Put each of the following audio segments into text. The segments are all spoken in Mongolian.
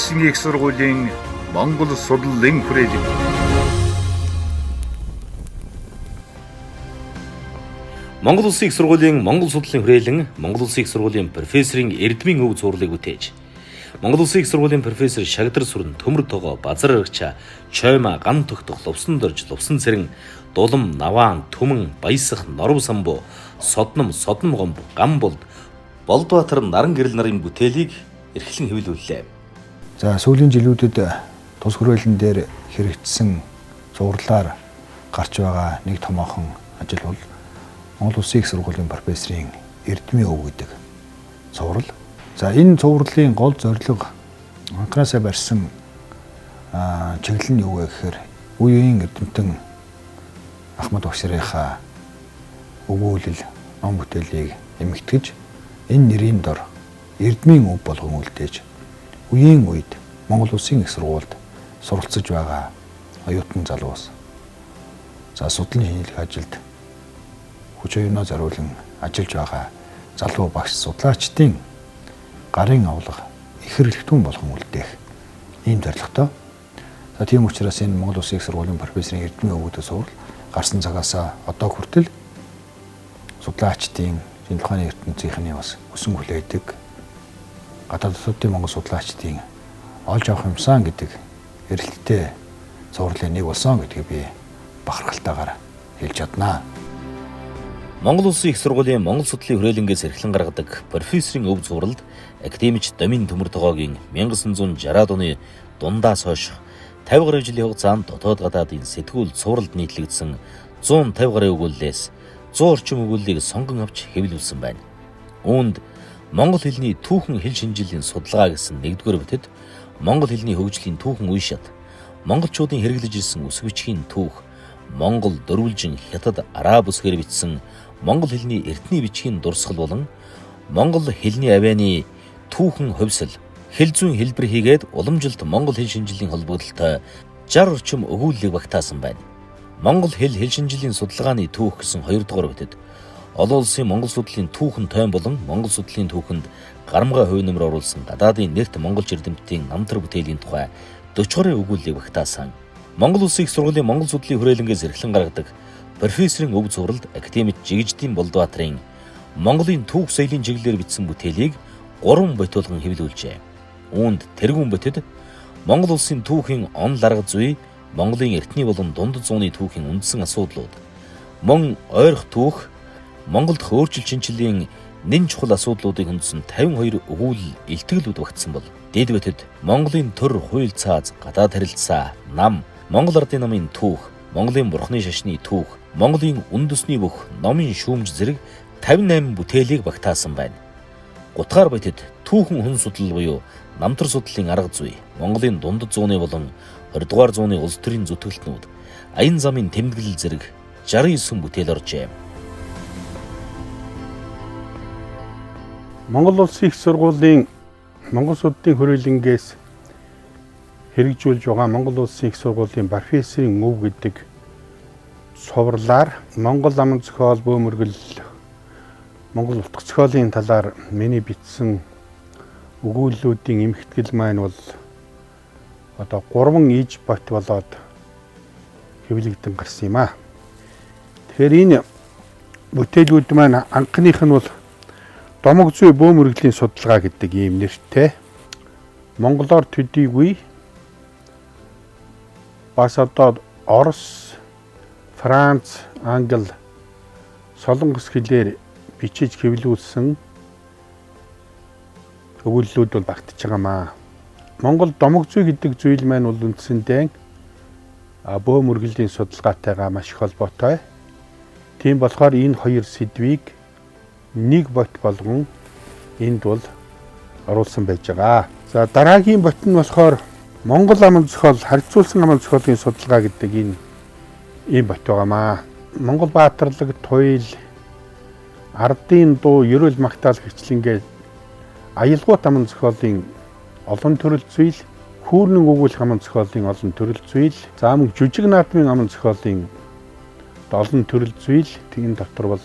Улсын их сургуулийн Монгол судлалын хүрээлэн. Монгол Улсын их сургуулийн Монгол судлалын хүрээлэн Монгол Улсын их сургуулийн профессорын эрдмийн өв зурлыг бүтээж Монгол Улсын их сургуулийн профессор Шагдар Сүрэн төмөр тогоо базар аргачаа чойма ган тогтох лувсан дорж лувсан цэрэн дулам наваан түмэн баясах норов самбуу содном гомб гам болд Болдбаатар наран гэрэл нарын бүтээлийг эрхлэн хэвлүүллээ. За сүүлийн жилүүдэд тус хүрээлэн дээр хэрэгжсэн зурлаар гарч байгаа нэг томоохон ажил бол Монгол Улсын их сургуулийн профессорын эрдмийн өв гэдэг цуврал. За энэ цувралын гол зорилго анхнаасаа барьсан чиглэл нь юу вэ гэхээр үеийн эрдэмтэн Ахмад Багшрынхаа өгүүлэл ном бүтээлийг эмэгтгэж энэ нэрийн дор эрдмийн өв болгон үлдээж үеийн үед Монгол Улсын их сургуульд суралцж байгаа оюутан залуус за судлан шинжилгээ ажилд хүч оюунаа зориулан ажиллаж байгаа залуу багш судлаачдын гарын авлага их хэрэгтэн болгон үлдээх ийм зорилготой. За тийм учраас энэ Монгол Улсын их сургуулийн профессорын эрдмийн өвгүүдээс сурал гарсан цагаас одоо хүртэл судлаачдын шинжилгээ ухааны ертөнцийнхний бас өсөн хүлээдэг гадаад улсуудын Монгол судлаачдын олж авах юмсан гэдэг эрэлттэй цувралын нэг болсон гэдгийг би бахархалтайгаар хэлж чаднаа. Монгол Улсын их сургуулийн Монгол судлалын хүрээлэнгээс эрхлэн гаргадаг профессорын өв зурлалд академич Домин төмөр тогоогийн 1960-аад оны дундаас хойш 50 гаруй жилийн хугацаанд дотоод гадаадын сэтгүүл цувралд нийтлэгдсэн 150 гаруй өгүүллээс 100 орчим өгүүллийг сонгон авч хэвлүүлсэн байна. Үүнд Монгол хэлний түүхэн хэл шинжилгээний судалгаа гэсэн нэгдүгээр бүтэд Монгол хэлний хөгжлийн түүхэн үе шат, монголчуудын хэрэглэж ирсэн үсэг бичгийн түүх, Монгол дөрвөлжин хятад араб үсгээр бичсэн Монгол хэлний эртний бичгийн дурсгал болон Монгол хэлний авианы түүхэн хувьсал, хэл зүйн хэлбэр хийгээд уламжилт Монгол хэл шинжилгээний холбогдлолтой 60 орчим өгүүллийг багтаасан байна. Монгол хэл шинжилгээний судалгааны түүх гэсэн 2 дугаар бүтэд олон улсын Монгол судлалын түүхэн тойм болон Монгол судлалын түүхэнд гарамгай хувь нэмэр оруулсан гадаадын нэрт монголч эрдэмтдийн намтар бүтээлийн тухай 40 гаруй өгүүллийг багтаасан. Монгол Улсын их сургуулийн Монгол судлалын хүрээлэнгээс эрхлэн гаргадаг профессорын өв зурлалд академик Жигждийн Болдбаатарын Монголын түүх соёлын чиглэлээр бичсэн бүтээлийг 3 бот болгон хэвлүүлжээ. Үүнд тэргүүн ботэд Монгол улсын түүхийн он ларга зүй, Монголын эртний болон дундад зууны түүхийн үндсэн асуудлууд, мөн ойрох түүх, Монголд өөрчлөлт шинжилгээний нэн чухал асуудлуудыг хүндсэн 52 өгүүлэл илтгэлүүд багтсан бол дэд ботэд Монголын төр, хууль цааз, гадаад харилцаа, нам, Монгол ардын намын түүх, Монголын бурхны шашны түүх, Монголын үндэсний бүх номын шүүмж зэрэг 58 бүтээлийг багтаасан байна. Гутгаар ботэд түүхэн хүн судлал буюу намтар судлалын арга зүй, Монголын дундад зууны болон 20 дугаар зууны улс төрийн зүтгэлтнүүд, аян замын тэмдэглэл зэрэг 69 бүтээл оржээ. Монгол Улсын их сургуулийн Монгол судлалын хүрээлэнгээс хэрэгжүүлж байгаа Монгол Улсын их сургуулийн профессорын өв гэдэг цувралаар Монгол аман зохиол бөөмөргөл Монгол утга зохиолын талаар миний бичсэн өгүүллүүдийн эмхтгэл маань бол одоо 3 иж бот болоод хэвлэгдэн гарсан юм аа. Тэгэхээр энэ бүтээлүүд маань анхных нь бол Домог зүй бөөмөргөлийн судалгаа гэдэг ийм нэртэй. Монголоор төдийгүй бас одоо Орос, Франц, Англи, Солонгос хэлээр бичиж хэвлүүлсэн өгүүллүүд бол багтж байгаамаа. Монгол домог зүй гэдэг зүйл маань бол үндсэндээ бөөмөргөлийн судалгаатайгаа маш их холбоотой. Тийм болохоор энэ хоёр сэдвийг нэг бот болгон энд бол оруулсан байж байгаа. За дараагийн бот нь болохоор Монгол аман зохиол, харьцуулсан аман зохиолын судалгаа гэдэг энэ ийм бот байгаамаа. Монгол баатарлаг, туйл, ардын дуу, ерөөл магтаал хэвчлэнгээ аялгуут аман зохиолын олон төрөл зүйл, хүүрнэн өгүүлэх аман зохиолын олон төрөл зүйл, за мөн жүжиг наадмын аман зохиолын олон төрөл зүйл энэ дотор бол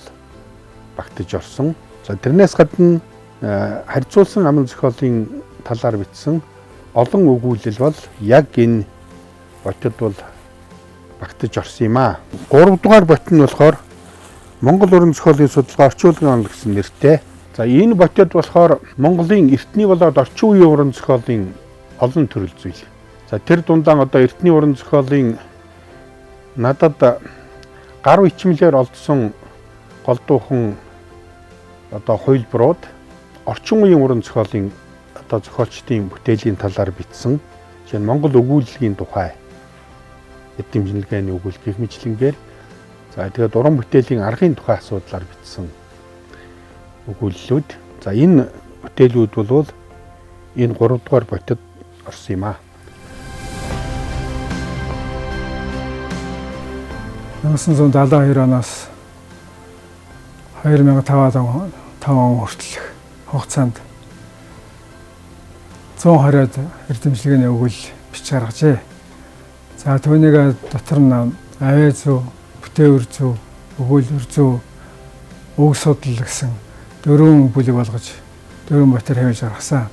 багтаж орсон. За тэрнээс гадна харьцуулсан аман зохиолын талаар бичсэн олон өгүүлэл бол яг энэ ботод бол багтаж орсон юм аа. 3 дугаар бот нь болохоор Монгол уран зохиолын судалгаа орчин үеийн он гэсэн нэртэй. За энэ ботод болохоор Монголын эртний болоод орчин үеийн уран зохиолын олон төрөл зүйл. За тэр дундаа одоо эртний уран зохиолын надад гаруй ичмэлээр олдсон голдуухан одоо хувилбарууд орчин үеийн уран зохиолын одоо зохиолчдын бүтээлийн талаар бичсэн. Жишээ нь Монгол өгүүлэлгийн тухай эдэмжлэгээний өгүүл гэх мэтлэнгээр за тэгээд уран бүтээлийн аргын тухай асуудлаар бичсэн өгүүллүүд. За энэ бүтээлүүд бол энэ 3 дугаар ботод орсон юм аа. 1972 оноос 2005 он хүртэлх хугацаанд 120-д эрдэмчлэгээний өгүүл бичиж гаргажээ. За түүнийг дотор нь авиа зүй, бүтээвэр зүй, өгүүлбэр зүй, үг судал гэсэн 4 бүлэг болгож 4 ботоор хавьж гаргасан.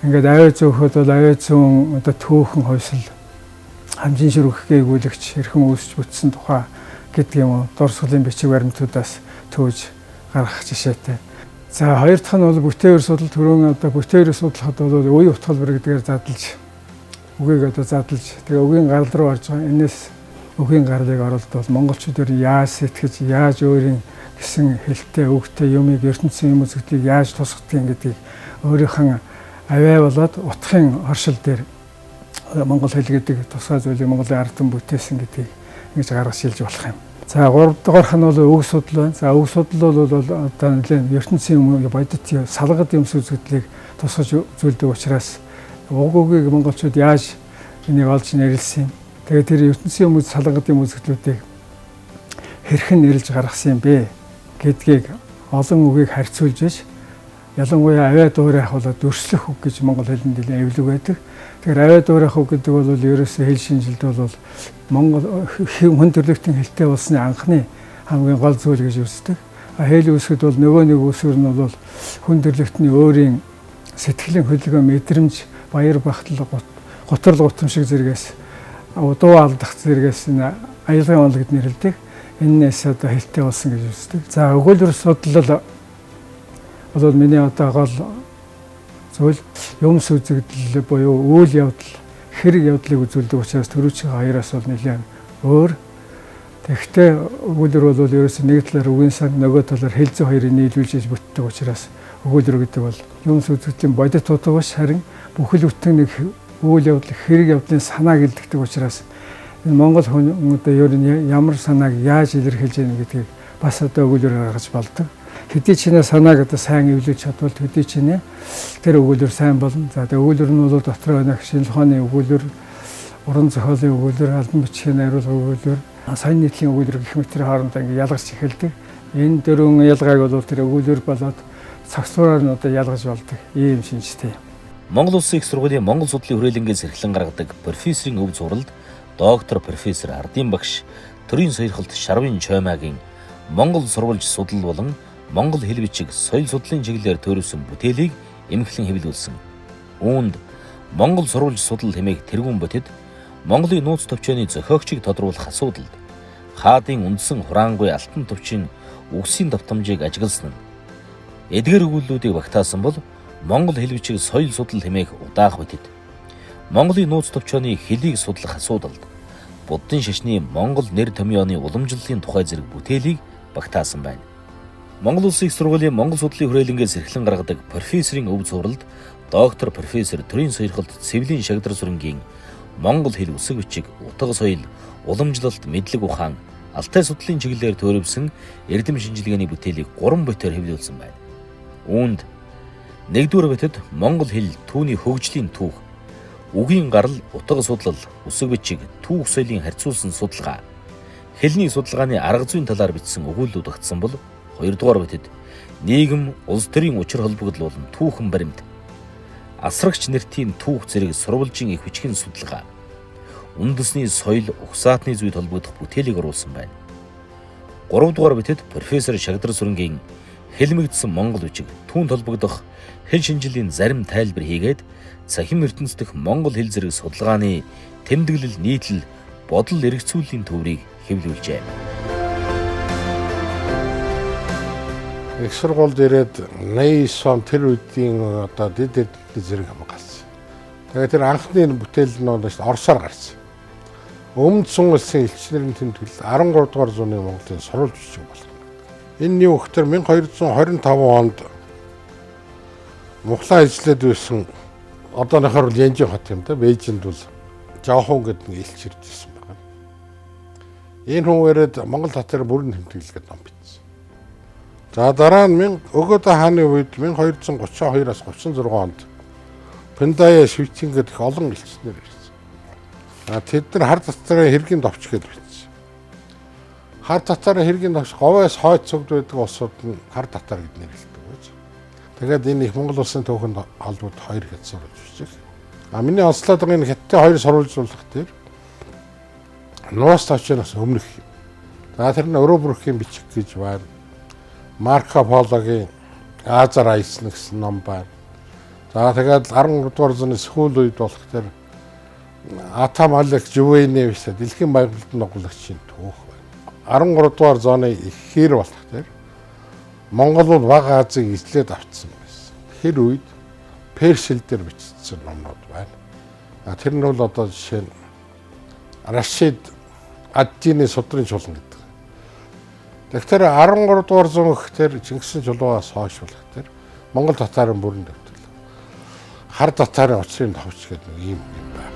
Ингээд авиа зүй хөхөд бол авиа зүйн одоо түүхэн хувьсал хамжин ширүүх гээгүүлэгч хэрхэн үүсч бүтсэн тухай гэдэг юм уу дурсгалын бичиг баримтуудаас төвж гаргах жишээтэй. За хоёр дахь нь бол бүтээвэр судал түрүүн одоо бүтээвэр судлахад бол үе утгалбар гэдгээр задлж үгийг одоо задлж тэгээ үгийн гарал руу орж байгаа. Энэс үгийн гарлыг оролдвол монголчууд ер нь яаж сэтгэж яаж өөрийн гэсэн хэлтэй үгтэй юмыг ертөнцийн юм үзэгдлийг яаж тусгадгийг гэдгийг өөрийнхөө авиа болоод утгын оршил дээр Монгол хэл гэдэг тусгай зүйлийг Монголын ард түмэн бүтээсэн гэдгийг ингэж гаргаж шилж болох юм. За 3 дугаарх нь бол үг судал байна. За үг судал бол одоо нэлээд ертөнцийн юм бодит салгад юмс үзэгдлийг тусгаж зүйлдэг учраас уг-угийг монголчууд яаж энийг олж нэрлсэн юм. Тэгээд тэр ертөнцийн юм салгад юм үзэгдлүүдийг хэрхэн нэрлж гаргасан юм бэ гэдгийг олон үгийг харьцуулж иж ялангуяа авиа дуурайх бол дүрслэх үг гэж монгол хэлэнд эвлэг байдаг. Тэгэхээр авиа дуурайх үг гэдэг бол ерөөсөө хэл шинжилд бол монгол хүн төрлөختийн хэлтэй болсны анхны хамгийн гол зүйл гэж үздэг. Хэл үүсгэд бол нөгөө нэг үсгэр нь бол хүн төрлөختний өөрийн сэтгэлийн хөдөлгөөн мэдрэмж баяр багтал готрол гутамшиг зэрэгээс удуу алдах зэрэгээс аялгын онол гэд нэрлэдэг. Энээс одоо хэлтэй болсон гэж үздэг. За өгүүлбэр судлал бол миний одоо гол зүйл юмс үзэгдэл буюу үйл явдал хэрэг явдлыг үзүүлдэг учраас төрүүчийн хоёроос бол нэлээд өөр. Тэгэхдээ өгүүлбэр бол ерөөсөө нэг талаар үгийн сан нөгөө талаар хэл зүй хоёрыг нийлүүлж бүтдэг учраас өгүүлбэр гэдэг бол юмс үзэгдлийн бодит утга биш харин бүхэл бүтэн нэг үйл явдал хэрэг явдлын санааг илэрхийлдэг учраас энэ монгол хүн одоо ер нь ямар санааг яаж илэрхийлж яах гэдгийг бас одоо өгүүлбэр гаргаж болдог. Хэдий чинээ санааг одоо сайн эвлүүлж чадвал хэдий чинээ тэр өгүүлбэр сайн болно. За тэгээ өгүүлбэр нь бол дотор байна шинжлэх ухааны өгүүлбэр, уран зохиолын өгүүлбэр, албан бичгийн найруулга өгүүлбэр, сайн нийтлийн өгүүлбэр гэх мэт тэр хоорондоо ингэ ялгарч эхэлдэг. Энэ дөрвөн ялгааг бол тэр өгүүлбэр болоод цагсуураар нь одоо ялгаж болдог. Ийм шинжтэй. Монгол Улсын их сургуулийн Монгол судлалын хүрээлэнгээс эрхлэн гаргадаг профессорын өв зурвалд доктор профессор Ардын багш төрийн сойрхолт Шарвын Чоймаагийн Монгол сурвалж судал болон Монгол хэл бичиг соёл судлалын чиглэлээр төрөвсөн бүтээлийг эмхлэн хэвлүүлсэн. Үүнд Монгол сурвалж судал хэмээх тэргүүн ботид Монголын нууц төвчөөний зохиогчийг тодруулах асуудалд хаадын үндсэн хураангүй алтан төвчийн үгсийн давтамжийг ажигласан нь эдгээр өгүүллүүдийг багтаасан бол Монгол хэл бичиг соёл судлал хэмээх удаах ботид Монголын нууц төвчөөний хэлийг судлах асуудалд буддын шашны Монгол нэр томьёоны уламжлалын тухай зэрэг бүтээлийг багтаасан байна. Монгол Улсын их сургуулийн Монгол судлалын хүрээлэнгээс эрхлэн гаргадаг профессорын өв зурвалд доктор профессор төрийн сойрхолт Цэвлийн Шагдар сүрэнгийн Монгол хэл үсэг бичиг, утга соёл, уламжлалт, мэдлэг ухаан, алтай судлалын чиглэлээр төрөвсөн эрдэм шинжилгээний бүтээлийг 3 ботоор хэвлүүлсэн байна. Үүнд 1-р ботод Монгол хэл түүний хөгжлийн түүх, үгийн гарал, утга судлал, үсэг бичиг, түүх соёлын харьцуулсан судалгаа, хэлний судалгааны арга зүйн талаар бичсэн өгүүлбэрүүд багтсан бол 2-р ботод нийгэм, улс төрийн учир холбогдол болон түүхэн баримт, асрагч нэртийн түүх зэрэг сурвалжийн их бичгийн судалгаа, үндэсний соёл, угсаатны зүйд холбогдох бүтээлийг оруулсан байна. 3-р ботод профессор Шагдар сүрэнгийн хэлмэгдсэн монгол үжиг, түүнд холбогдох хэл шинжилгээний зарим тайлбар хийгээд цахим ертөнц дэх монгол хэл зэрэг судалгааны тэмдэглэл, нийтлэл, бодол эргэцүүллийн төврийг хэвлүүлжээ. Их сургуульд ирээд 89 он тэр үеийн одоо дэд эдний зэрэг хамгаалсан. Тэгээд тэр анхны бүтээл нь Оросоор гарсан. Өмнөд Сун улсын элчнэрийн тэмдэглэл 13 дугаар зууны Монголын сурвалж бичиг болсон. Энэ юу гэхээр 1225 онд Мухлаа ажиллаад байсан одооныхоор бол Янжин хот юм да. Бээжинд бол Жаохун гэдэг нэг элч ирж ирсэн байна. Энэ хүн ирээд Монгол татар бүрэн тэмдэглэл гэдэг ном бичсэн. За дараа нь Өгөөдө хааны үед 1232-аас 36 онд Пендая Швейцин гэдэг олон элчнэр ирсэн. Тэд нар хар татарын хэргийн товч гэж бичсэн. Хар татарын хэргийн товч говьоос хойд цогд байдаг улсууд нь хар татар гэж нэрлэдэг байж. Тэгээд энэ их Монгол улсын түүхэнд холбогд хоёр хэд сурвалж бичиг. Миний онцлоод байгаа энэ хятадын хоёр сурвалжуулах дээр нуус тавчнаас өмнөх юм. За тэр нь өрөө бүрхийн бичиг гэж байна. Марко Пологийн Азар Айсна гэсэн ном байна. За тэгээд 13 дугаар зууны сүүл үед болох тэр Атам Алек Жувейне виса дэлхийн байгууллагын ногуулагчийн түүх байна. 13 дугаар зууны ихэр болох тэр Монгол бол Бага Азийг эзлээд авцсан байсан. Тэр үед персэл дээр бичсэн номнууд байна. Тэр нь бол одоо жишээ нь Рашид Ад-Дины судрын чулан гэдэг. Тэгэхээр 13 дугаар зуун гэхээр Чингисийн чулуугаас хойш болох тэр Монгол татарын бүрэн төвтөл. Хар татарын учрын товч гэдэг нэг юм байна.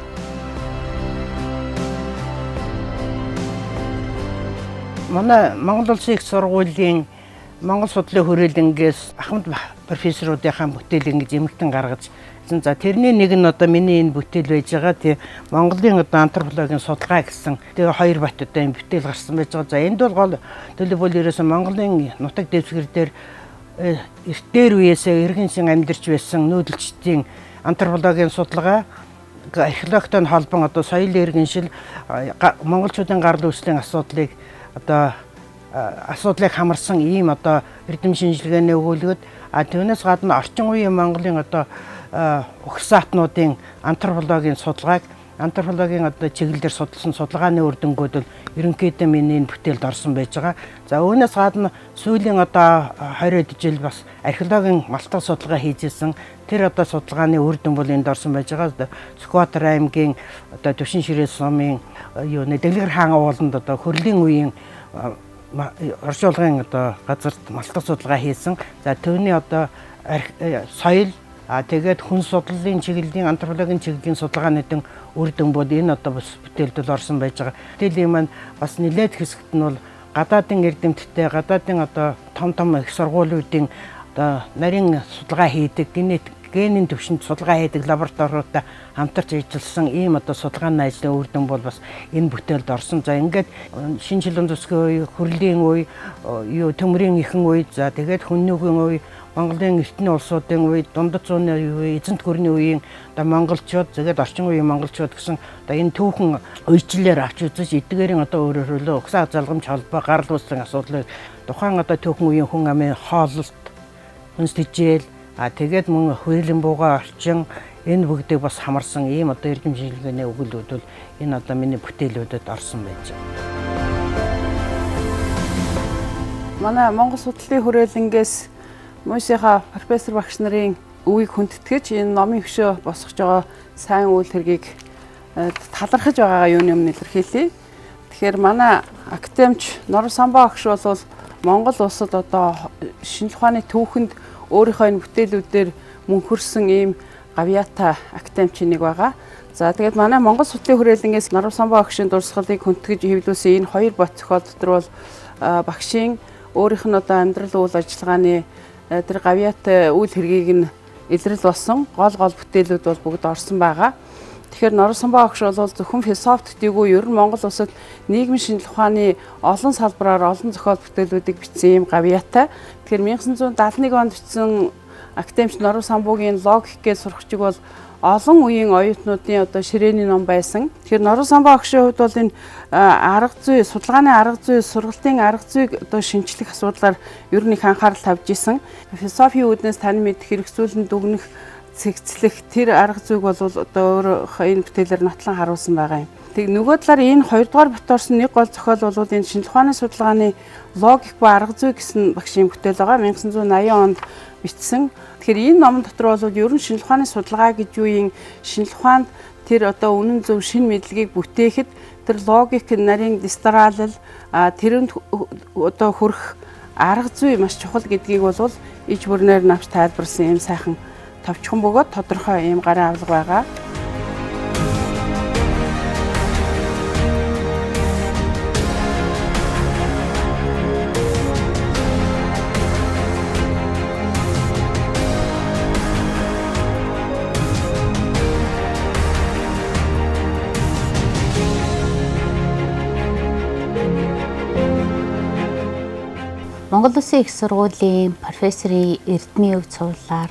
Манай Монгол Улсын их сургуулийн Монгол судлалын хүрээлэнгээс ахмад профессоруудынхаа бүтээл ингэж эмгтэн гаргаж за тэрний нэг нь одоо миний энэ бүтээл байж байгаа тий Монголын одоо антропологийн судалгаа гэсэн тэгээ хоёр бат одоо энэ бүтээл гарсан байж байгаа. За энд бол гол төлөвлөл ерөөсөн Монголын нутаг дэвсгэр дээр эртээр үеэсээ иргэншин амьдарч байсан нүүдэлчдийн антропологийн судалгаа археологтой холбон одоо соёл иргэншил монголчуудын гарал үүслийн асуудлыг одоо асуудлыг хамарсан ийм одоо эрдэм шинжилгээний өгүүлбэрүүд түүнээс гадна орчин үеийн Монголын одоо угсаатнуудын антропологийн судалгааг антропологийн одоо чиглэлээр судалсан судалгааны үр дүнгууд бол ерөнхийдөө миний энэ бүтээлд орсон байж байгаа. За үүнээс гадна сүүлийн одоо 20 жил бас археологийн малтаг судалгаа хийжсэн тэр одоо судалгааны үр дүн бол энд орсон байж байгаа. Сүхбаатар аймгийн одоо Төвшин Ширээ сумын юу нэ Дэлгэр хаан ууланд одоо хөрлийн үеийн оршуулгын одоо газарт малтаг судалгаа хийсэн. За түүний одоо соёл тэгээд хүн судлалын чиглэлийн антропологийн чиглэлийн судалгааны үр дүн бол энэ одоо бас бүтээлд орсон байж байгаа. Бүтээлийн маань бас нэлээд хэсэгт нь бол гадаадын эрдэмтдтэй гадаадын одоо том их сургуулиудын одоо нарийн судалгаа хийдэг генийн төвшөнд судалгаа хийдэг лабораториудаа хамтарч ажилласан ийм одоо судалгааны ажлын үр дүн бол бас энэ бүтээлд орсон. За ингээд шинэ жилийн төсгийн үе, хөрлийн үе, төмрийн ихэн үе, за тэгээд хүннүүгийн үе, Монголын эртний улсуудын үе, дундад зууны үе, эзэнт гүрний үеийн одоо монголчууд, тэгээд орчин үеийн монголчууд гэсэн одоо энэ түүхэн үечлэлээр авч үзэж эдгээрийн одоо өөрөөр хэлбэл угсаа залгамж холбоо гарал үүслийн асуудлыг тухайн одоо түүхэн үеийн хүн амын хооллолт, хүнс тэжээл тэгээд мөн хуулийн бууга орчин энэ бүгдийг бас хамарсан ийм одоо эрдэм шинжилгээний өгүүлбэрүүд бол энэ одоо миний бүтээлүүдэд орсон байж байна. Манай Монгол судлалын хүрээлэнгээс Муусийнхаа профессор багш нарын үгийг хүндэтгэж энэ номын хөшөө босгож байгаа сайн үйл хэргийг талархаж байгаагаа юуны өмнө илэрхийлье. Тэгэхээр манай академич Норов Самбаа багш бол Монгол улсад одоо шинжлэх ухааны түүхэнд өөрийнхөө энэ бүтээлүүдээр мөнхөрсөн ийм гавьяатай академич нэг байгаа. За тэгээд манай Монгол судлалын хүрээлэнгээс Норов Самбаа багшийн дурсгалыг хүндтгэж хэвлүүлсэн энэ хоёр бот зохиол дотор бол багшийн өөрийнх нь одоо амьдрал үйл ажиллагааны тэр гавьяатай үйл хэргийг нь илрэл болсон гол бүтээлүүд бол бүгд орсон байгаа. Тэгэхээр Норов Самбаа багш бол зөвхөн философи төдийгүй ер нь Монгол улсад нийгмийн шинжлэх ухааны олон салбараар олон зохиол бүтээлүүдийг бичсэн юм гавьяатай. Тэгэхээр 1971 онд бичсэн академич Норов Самбуугийн логик гэж сурагчиг бол олон үеийн оюутнуудын одоо ширээний ном байсан. Тэгэхээр Норон Самбаа багшийн хувьд бол энэ арга зүй, судалгааны арга зүй, сургалтын арга зүйг одоо шинжлэх асуудлаар ер нь их анхаарал тавьж исэн. Философийн үүднээс тань мэдэх, хэрэгцүүлэн дүгнэх, цэгцлэх тэр арга зүйг бол одоо өөрөөх энэ бүтээлээр нотлон харуулсан байгаа юм. Тэг нөгөө талаар энэ хоёрдугаар бутуурсан нэг гол зохиол бол энэ шинжлэх ухааны судалгааны логик ба арга зүй гэсэн багшийн бүтээл байгаа. 1980 онд бичсэн. Тэгэхээр энэ ном дотор бол ер нь шинжлэх ухааны судалгаа гэж юуийн шинжлэх ухаанд тэр одоо үнэн зөв шин мэдлэгийг бүтээхэд тэр логик нарийн дистралал тэрэнд одоо хүрэх арга зүй маш чухал гэдгийг бол иж бүрнээр навч тайлбарсан юм сайхан товчхон бөгөөд тодорхой юм гарын авлага байгаа. Монгол Улсын их сургуулийн профессорын эрдмийн өв цувралаар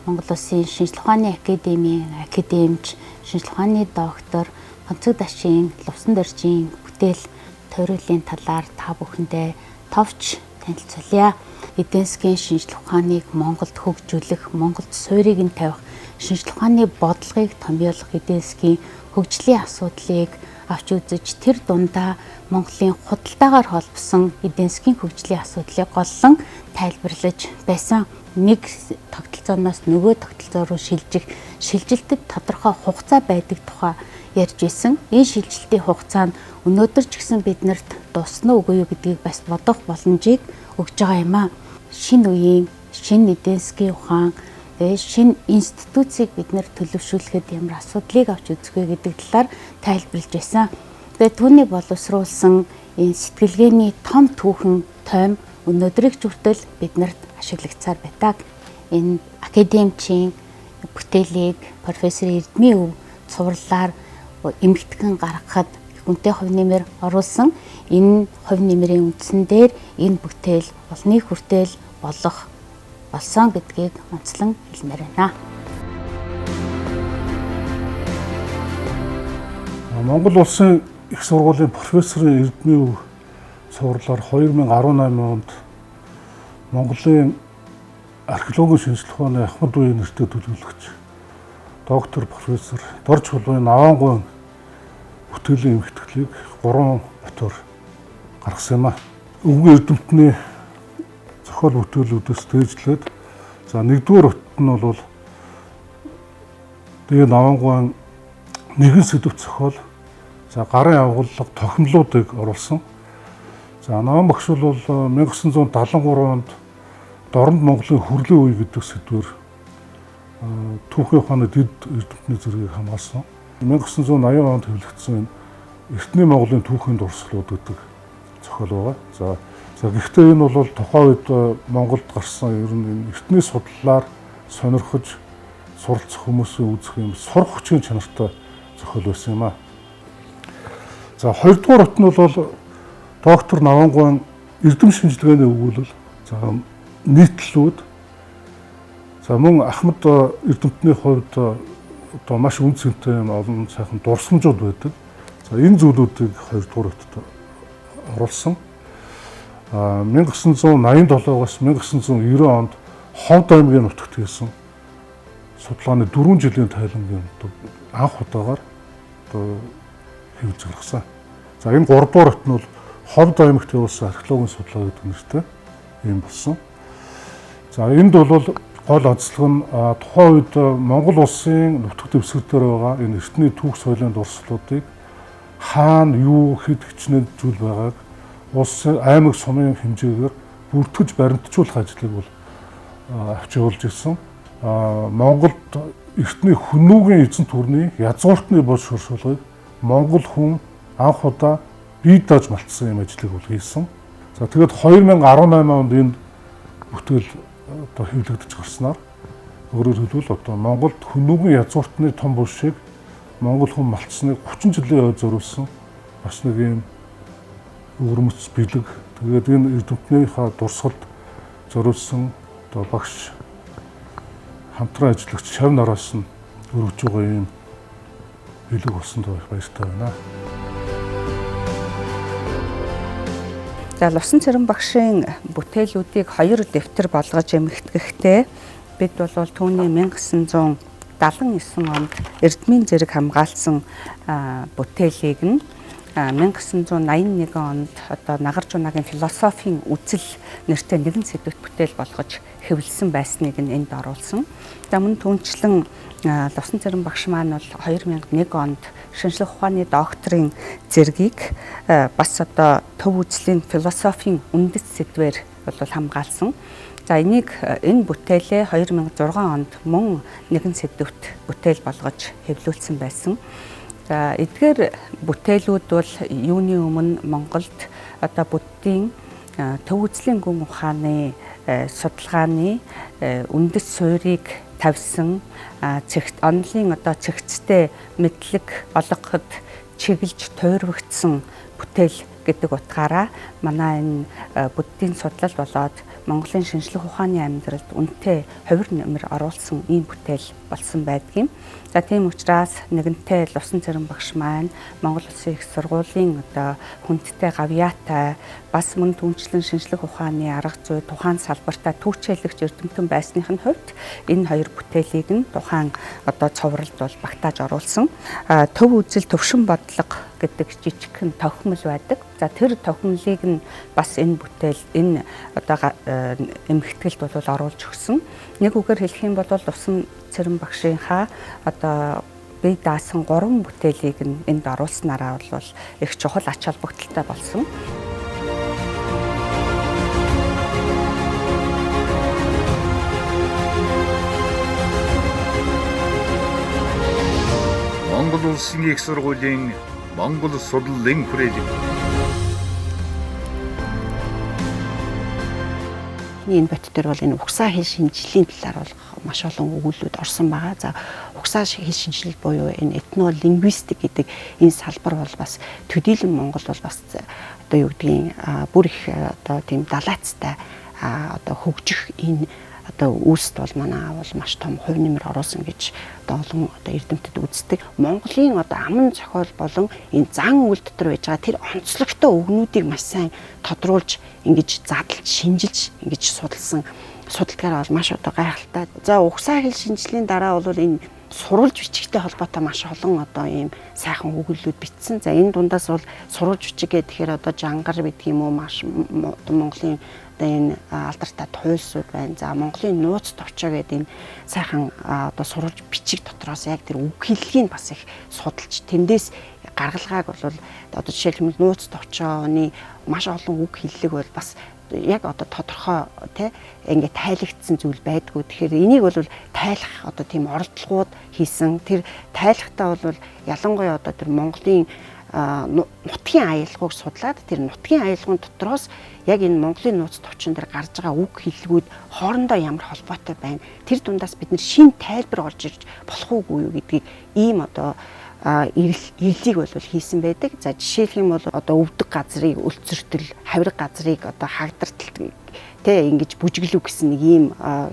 Монгол Улсын шинжлэх ухааны академийн академич, шинжлэх ухааны доктор Онцог Дашийн Лувсан доржийн бүтээл тойруулын талаар та бүхэндээ товч танилцуулъя. Эдийн засгийн шинжлэх ухааныг Монголд хөгжүүлэх, Монголд суурийг нь тавих, шинжлэх ухааны бодлогыг томьёолох, эдийн засгийн хөгжлийн асуудлыг авч үзэж тэр дундаа Монголын худалдаагаар холбосон эдийн засгийн хөгжлийн асуудлыг голлон тайлбарлаж байсан. Нэг тогтолцооноос нөгөө тогтолцоо руу шилжилтэд тодорхой хугацаа байдаг тухай ярьж исэн. Энэ шилжилтийн хугацаа нь өнөөдөр ч гэсэн биднэрт дуусна уу үгүй юу гэдгийг бас бодох боломжийг өгж байгаа юм аа. Шинэ үеийн шинэ эдийн засгийн ухаан, шинэ институцийг бид нэр төлөвшүүлэхэд ямар асуудлыг авч үзэх вэ гэдэг талаар тайлбарлаж байсан. Тэгээд түүний боловсруулсан энэ сэтгэлгээний том түүхэн тойм өнөөдрийг хүртэл биднэрт ашиглагцаар байдаг. Энэ академичийн бүтээлийг профессор эрдмийн өв цувралаар эмгэгтгэн гаргахад хүнтэй хувь нэмэр оруулсан. Энэ хувь нэмрийн үндсэн дээр энэ бүтээл олонний хүртэл болох болсон гэдгийг онцлон хэлмээр байна. Монгол Улсын их сургуулийн профессорын эрдмийн өв цувралаар 2018 онд Монголын археологийн шинжлэх ухааны Ахмад үеийн нэртэй төлөөлөгч доктор профессор Дорж Хулбын Навангуйн бүтээлийн эмгэтгэлийг 3 бутуур гаргасан юм а. Өвгөн эрдэмтний зохиол бүтээлүүдээс дээжлээд за нэгдүгээр бут нь бол тэгээ Навангуйн нэгэн сэдвт зохиол за гарын агуулга тохиомлуудыг оруулсан. За Наван багш бол 1973 онд Дорнд Монголын хүрлийн үе гэдэг сэдвээр түүхийн ухааны дэд эрдэмтний зэргийг хамгаалсан. 1980 онд хэвлэгдсэн Эртний Монголын түүхийн дурсгалууд гэдэг зохиол байгаа. За гэхдээ энэ бол тухайн үед Монголд гарсан ер нь эртний судлалаар сонирхож суралцах хүмүүсийн үзэх юм сурах хүчийн чанартай зохиол байсан юм а. За хоёрдугаар бут нь бол доктор Навангуйн эрдэм шинжилгээний өгүүлэл за нийтлүүд за мөн Ахмад эрдэмтний хувьд одоо маш үн цэнтэй олон сайхан дурсамжууд байдаг. За энэ зүйлүүдийг хоёрдугаар бутад оруулсан. 1987-аас 1990 онд Ховд аймгийн нутагт хийсэн судалгааны 4 жилийн тайлангийн анх удаагаар одоо хэвж гаргасан. За энэ 3 дугаар бут нь бол Ховд аймагт явуулсан археологийн судалгаа гэдэг нэртэй юм болсон. За энд бол гол онцлог нь тухайн үед Монгол улсын нутаг дэвсгэр дээр байгаа энэ эртний түүх соёлын дурслуудыг хаана юу хэд хичнээн зүйл байгааг улсын аймаг сумын хэмжээгээр бүртгэж баримтжуулах ажлыг бол авч явуулж ирсэн. Монголд эртний хүнүүгийн эзэн төрний язгууртны бол шуршуулгыг Монгол хүн анх удаа бие дааж малтсан юм ажлыг бол хийсэн. За тэгээд 2018 онд энэ бүтээл одоо хэвлэгдэж гарснаар өөрөөр хэлбэл одоо Монголд хүнүүгийн язгууртны том булшийг Монгол хүн малтсныг 30 жилийн өмнө зориулсан бас нэг юм өвөрмөц бэлэг. Тэгээд энэ эрдэмтнийхээ дурсгалд зориулсан одоо багш хамтран ажиллагч Шав нараас нь өргөж байгаа юм билэг болсон доо их баяртай байна. За Лувсан Цэрэн багшийн бүтээлүүдийг 2 дэвтэр болгож эмэгтгэхдээ бид бол түүний 1979 онд Эрдмийн зэрэг хамгаалсан бүтээлийг нь 1981 онд одоо Нагарч унагийн философийн үзэл нэртэй нэгэн сэдвт бүтээл болгож хэвлэсэн байсныг нь энд оруулсан. За мөн түүнчлэн Лувсан Цэрэн багш маань бол 2001 онд шинжлэх ухааны докторийн зэргийг бас одоо төв үзлийн философийн үндэс сэдвээр бол хамгаалсан. За энийг энэ бүтээлээ 2006 онд мөн нэгэн сэдвт бүтээл болгож хэвлүүлсэн байсан. За эдгээр бүтээлүүд бол юуны өмнө Монголд одоо буддийн төв үзлийн гүн ухааны судалгааны үндэс суурийг тавьсан онолын одоо цэгцтэй мэдлэг олгоход чиглэж туйрвагдсан бүтээл гэдэг утгаараа манай энэ буддийн судлал болоод Монголын шинжлэх ухааны амьдралд үнэтэй хувир нэмэр оруулсан ийм бүтээл болсон байдгийн. За тийм учраас нэгэнтээ Лувсан Цэрэн багш маань Монгол Улсын их сургуулийн одоо хүндтэй гавьяатай бас мөн түнчлэн шинжлэх ухааны арга зүй тухайн салбартаа түүчээлэгч эрдэмтэн байсныхын хувьд энэ 2 бүтээлийг нь тухайн одоо цовралд бол багтааж оруулсан. Төв үзэл төвшин бодлого гэдэг жижигхэн тохимол байдаг. За тэр тохимолыг нь бас энэ бүтээл энэ одоо эмхэтгэлд бол оруулж өгсөн. Нэг үгээр хэлэх юм бол Лувсан Цэрэн багшийнхаа одоо бие даасан 3 бүтээлийг нь энд оруулснараа бол их чухал ач холбогдолтой болсон. Монгол Улсын их сургуулийн Монгол судлалын хүрээлэн. Энэ бот дээр бол энэ угсаа хэл шинжиллийн талаар бол маш олон өгүүлбэрүүд орсон байгаа. За угсаа хэл шинжилэл буюу энэ этнолингвистик гэдэг энэ салбар бол бас төдийлөн Монгол бол бас одоо юу гэдгийг бүр их одоо тийм далайцтай одоо хөгжих энэ одоо үүсэлт бол манай бол маш том хувь нэмэр оруулсан гэж одоо олон одоо эрдэмтэд үздэг. Монголын одоо аман зохиол болон энэ зан үйл дотор байж байгаа тэр онцлогтой өгнүүдийг маш сайн тодруулж ингэж задлж шинжилж ингэж судалсан судалгаараа бол маш одоо гайхалтай. За угсаа хэл шинжиллийн дараа бол энэ сурвалж бичигтэй холбоотой маш олон одоо ийм сайхан өгүүлбэрүүд бичсэн. За энэ дундаас бол сурвалж бичиг гэхээр одоо жангар гэдэг юм уу маш Монголын одоо энэ алдартай туйлсууд байна. За Монголын нууц товчоо гэдэг энэ сайхан одоо сурвалж бичиг дотроос яг тэр үг хэллэгийг бас их судалж тэндээс гаргалгааг бол одоо жишээлбэл нууц товчооны маш олон үг хэллэг бол бас яг одоо тодорхой тий ингээд тайлагдсан зүйл байдгүй. Тэгэхээр энийг бол тайлах одоо тийм оролдлогууд хийсэн. Тэр тайлахтаа бол ялангуяа одоо тэр Монголын нутгийн аялгауг судлаад тэр нутгийн аялгауны дотроос яг энэ Монголын нууц товчон дээр гарч байгаа үг хэллэгүүд хоорондоо ямар холбоотой байна. Тэр дундаас бид нэр шин тайлбар орж ирж болох уугүй юу гэдгийг ийм одоо ирлийг бол хийсэн байдаг. За жишээлх юм бол одоо өвдөг газрыг өлцөртөл, хавирга газрыг одоо хагдартал тэ ингэж бүжиглүү гэсэн нэг ийм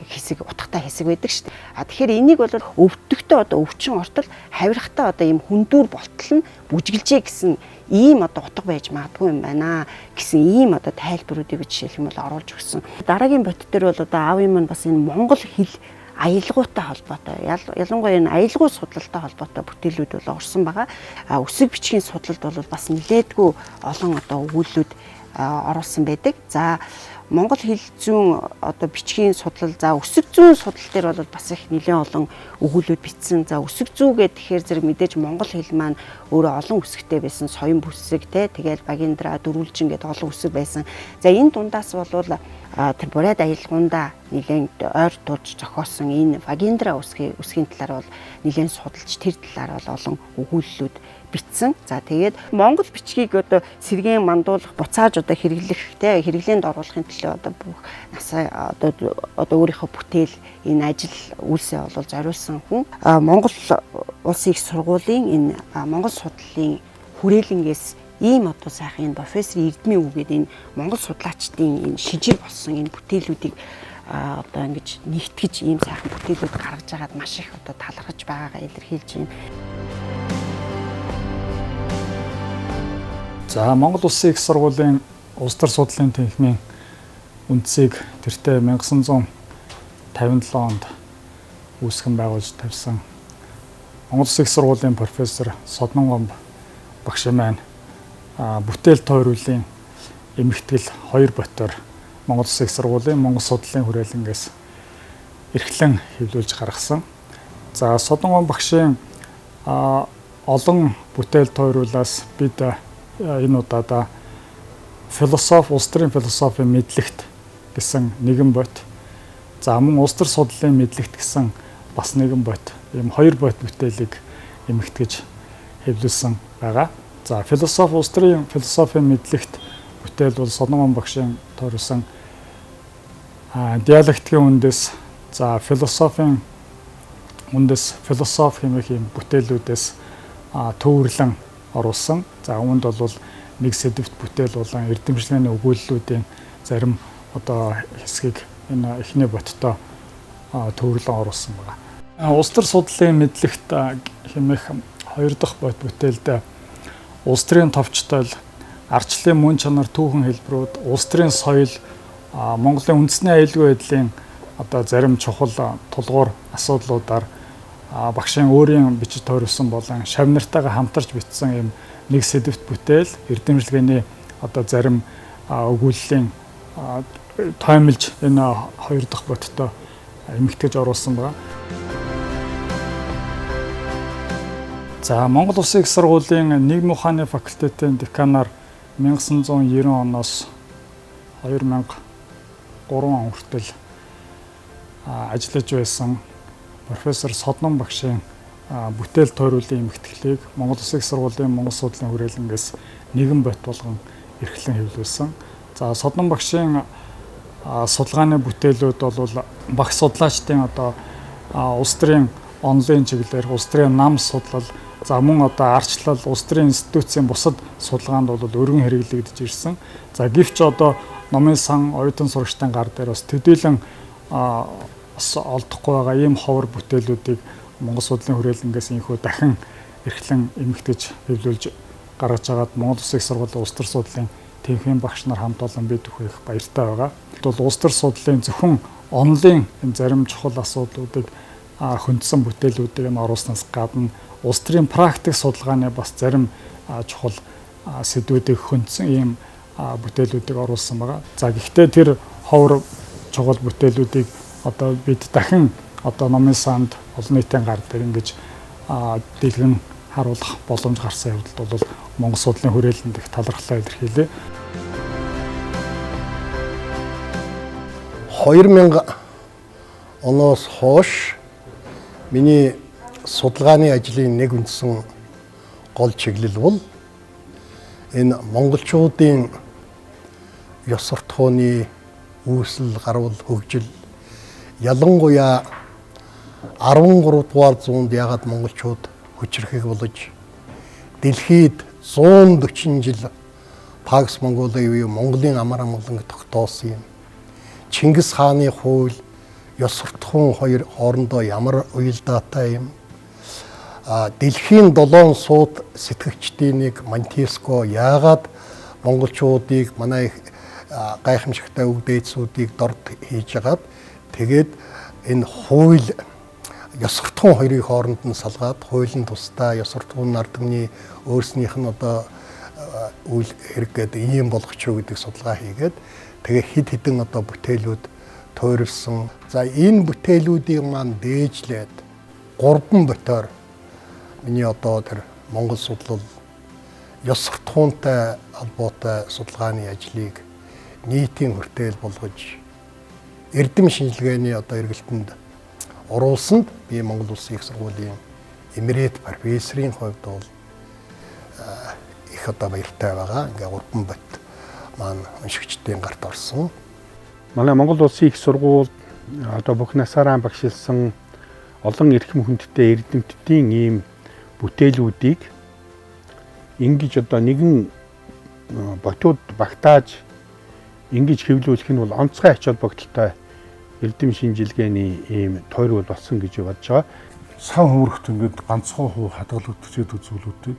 хэсэг утгатай хэсэг байдаг шүү дээ. Тэгэхээр энийг бол өвдөгтөө одоо өвчин ортол, хавиргатаа одоо ийм хүндүүр болтол нь бүжиглжээ гэсэн ийм одоо утга байж магадгүй юм байна гэсэн ийм одоо тайлбаруудыг жишээлх юм бол оруулж өгсөн. Дараагийн бот дээр бол одоо аавын маань бас энэ монгол хэл аялгаутай холбоотой ялангуяа энэ аялгау судлалтай холбоотой бүтээлүүд бол орсон байгаа. Өсөг бичгийн судлалд бол бас нэлээдгүй олон одоо өгүүлбэрүүд оруулсан байдаг. За монгол хэл зүүн одоо бичгийн судлал за өсөг зүүн судлал дээр бол бас их нэлээд олон өгүүлбэрүүд бичсэн. За өсөг зүү гэхээр зэрэг мэдээж монгол хэл маань өөрөө олон үсэгтэй байсан. Соён бүсэг тэгэл багиндра дөрвөлжин гэдэг олон үсэг байсан. За энэ дундаас бол тэр бурайд аялгаундаа нэлээд ойр тулж зохиосон энэ вагиндра үсгийн талаар бол нэлээд судалж тэр талаар бол олон өгүүлбэрүүд бичсэн. За тэгээд монгол бичгийг одоо сэргээн мандуулах, буцааж одоо хэрэглэх хэрэглээнд оруулахын төлөө одоо бүх насаа одоо өөрийнхөө бүтээл энэ ажил үйлсээ бол зориулсан хүн Монгол Улсын их сургуулийн энэ Монгол судлалын хүрээлэнгээс ийм одоо сайхан энэ профессор Эрдмийн үг гэдэг энэ Монгол судлаачдын энэ шижир болсон энэ бүтээлүүдийг одоо ингэж нэгтгэж ийм сайхан бүтээлүүд гаргаж байгаад маш их одоо талархаж байгаагаа илэрхийлж байна. За Монгол Улсын их сургуулийн улс төр судлалын тэнхимийн үндсийг тэртээ 1957 онд үүсгэн байгуулж тавьсан Монгол Улсын их сургуулийн профессор Соднон Гомб багш маань бүтээл тойруулын эмэгтгэл 2 ботоор Монгол Улсын их сургуулийн Монгол судлалын хүрээлэнгээс эрхлэн хэвлүүлж гаргасан. За Соднон Гомб багшийн олон бүтээл тойруулаас бид энэ удаадаа улс төрийн философийн мэдлэгт гэсэн нэгэн бот. За мөн улс төр судлалын мэдлэгт гэсэн бас нэгэн бот. Ийм 2 бот бүтээлийг эмэгтгэж хэвлүүлсэн байгаа. За улс төрийн философийн мэдлэгт бүтээл бол Соднон Гомб багшийн тойруулсан диалектикийн үндэс, за философийн үндэс, философи хэмээх юм бүтээлүүдээс төвөрлөн оруулсан. За үүнд бол нэг сэдвт бүтээл болон эрдэмшлэгийн өгүүллүүдийн зарим одоо хэсгийг энэ эхний боттоо төвөрлөн оруулсан байна. Улс төр судлалын мэдлэгт хэмээх 2 дахь бот бүтээлд улс төрийн товчтол, ардчлалын мөн чанар түүхэн хэлбэрүүд, улс төрийн соёл, Монголын үндэсний аюулгүй байдлын одоо зарим чухал тулгуур асуудлуудаар багшийн өөрийн бичиж тойруулсан болон шавнартайгаа хамтарч бичсэн юм нэг сэдвт бүтээл эрдэмшлэгээний одоо зарим өгүүллийн тоомлж энэ 2 дахь боттоо эмэгтгэж оруулсан байна. За Монгол Улсын их сургуулийн нийгмийн ухааны факультетийн деканаар 1990 оноос 2003 он хүртэл ажиллаж байсан профессор Соднон багшийн бүтээл тойруулын эмэгтгэлийг Монгол Улсын их сургуулийн Монгол судлалын хүрээлэнгээс нэгэн бот болгон эрхлэн хэвлүүлсэн. За Соднон багшийн судалгааны бүтээлүүд бол багш судлаачдын одоо улс төрийн онлын чиглэлээр улс төрийн нам судлал, за мөн одоо ардчлал, улс төрийн институцийн бусад судалгаанд бол өргөн хэрэглэгдэж ирсэн. За гэвч одоо номын сан оюутан сурагчдын гар дээр бас төдийлөн олдохгүй байгаа ийм ховор бүтээлүүдийг Монгол судлалын хүрээлэнгээс инхүү дахин эрхлэн эмэгтгэж хэвлүүлж гаргаж байгаад Монгол Улсын их сургуулийн улс төр судлалын тэнхимийн багш нар хамт олон бид их баяртай байгаа. Бол улс төр судлалын зөвхөн онлын энэ зарим чухал асуудлуудыг хөндсөн бүтээлүүдийг нь оруулснаас гадна улс төрийн практик судалгааны бас зарим чухал сэдвүүдийг хөндсөн ийм бүтээлүүдийг оруулсан байгаа. За гэхдээ тэр ховор чухал бүтээлүүдийг одоо бид дахин одоо номын санд олон нийтийн гар дээр ингэж дэлгэн харуулах боломж гарсан явдалд бол Монгол судлалын хүрээлэнд их талархлаа илэрхийлье. 2000 оноос хойш миний судалгааны ажлын нэг үндсэн гол чиглэл бол энэ монголчуудын ёс суртахууны үүсэл, гарвал, хөгжил, ялангуяа 13 дугаар зуунд яагаад монголчууд хүчрэхийг болж дэлхийд 140 жил Пакс Монголын үе Монголын амар амгаланг тогтоосон юм. Чингис хааны хууль, ёс суртахуун хоёр хоорондоо ямар уялдаатай юм. Дэлхийн 7 сууд сэтгэгчдийн нэг Монтеско яагаад монголчуудыг манай гайхамшигтай үг дээдсүүдийг дорд хийж агаад тэгээд энэ хууль ёс суртахуун хоёрын хооронд нь салгаад хуулийн тусдаа ёс суртахуун ард түмний өөрснийх нь одоо үйл хэрэг гэдэг ийм болгоч юу гэдэг судалгаа хийгээд тэгээ хэд хэдэн одоо бүтээлүүд тойролсон. За энэ бүтээлүүдийг маань дээжлээд 3 ботоор миний одоо тэр Монгол судлал ёс суртахуунтай холбоотой судалгааны ажлыг нийтийн хүртэл болгож эрдэм шинжилгээний одоо эргэлтэнд оруулсанд би Монгол Улсын их сургуулийн эмерит профессорын хувьд бол их одоо баяртай байгаа. Ингээ 3 бот маань уншигчдын гарт орсон. Манай Монгол Улсын их сургууль одоо бүх насаараа багшилсан олон эрхэм хүндтэй эрдэмтдийн ийм бүтээлүүдийг ингэж одоо нэгэн ботууд багтааж ингэж хэвлүүлэх нь бол онцгой ач холбогдолтой эрдэм шинжилгээний ийм тойр бол болсон гэж бодож байгаа. Сан хувирахт ингээд ганцхан хуу хадгалагдаж байгаа зүйлүүдийг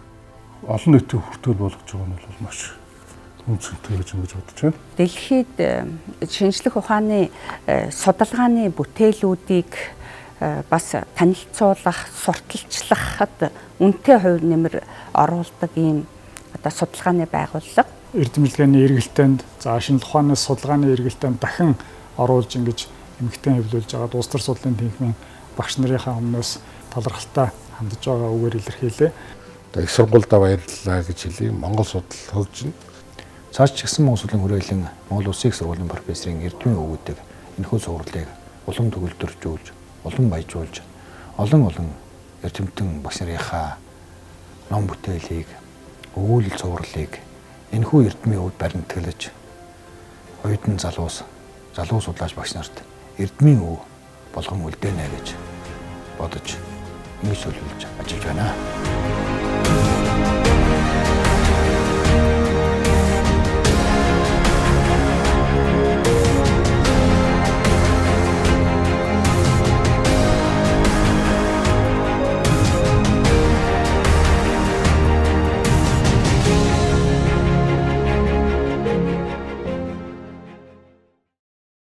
олон нийтийн хүртэл болгож байгаа нь бол маш үнцэнтэй гэж бодож байна. Дэлхийд шинжлэх ухааны судалгааны бүтээлүүдийг бас танилцуулах, сурталчлахад үнэтэй хувь нэмэр оруулдаг ийм одоо судалгааны байгууллага. Эрдэмтлэгээний эргэлтэнд, за шинжлэх ухааны судалгааны эргэлтэнд дахин оруулж ингэж эмэгтэй хэвлүүлж байгаа улс төр судлалын тэнхимийн багш нарынхаа өмнөөс талархалтай хандж байгаа үгээр илэрхийлээ. Их сургуульдаа баярлалаа гэж хэлье. Монгол судал хөгжинэ. Цааш ч гэсэн Монгол судлалын хүрээлэн Монгол Улсын их сургуулийн профессорын эрдмийн өвгүүдийг энэхүү сургалтыг улам төгөлдржүүлж, улам баяжуулж, олон эрдэмтэн багш нарынхаа ном бүтээлийг, өгүүлэл цувралыг энэхүү эрдмийн өвд баримтгэлж оюутан залуу судлаач багш нарт эрдмийн өв болгон үлдээнэ гэж бодож ингэж төлөвлөж ажиллаж байна.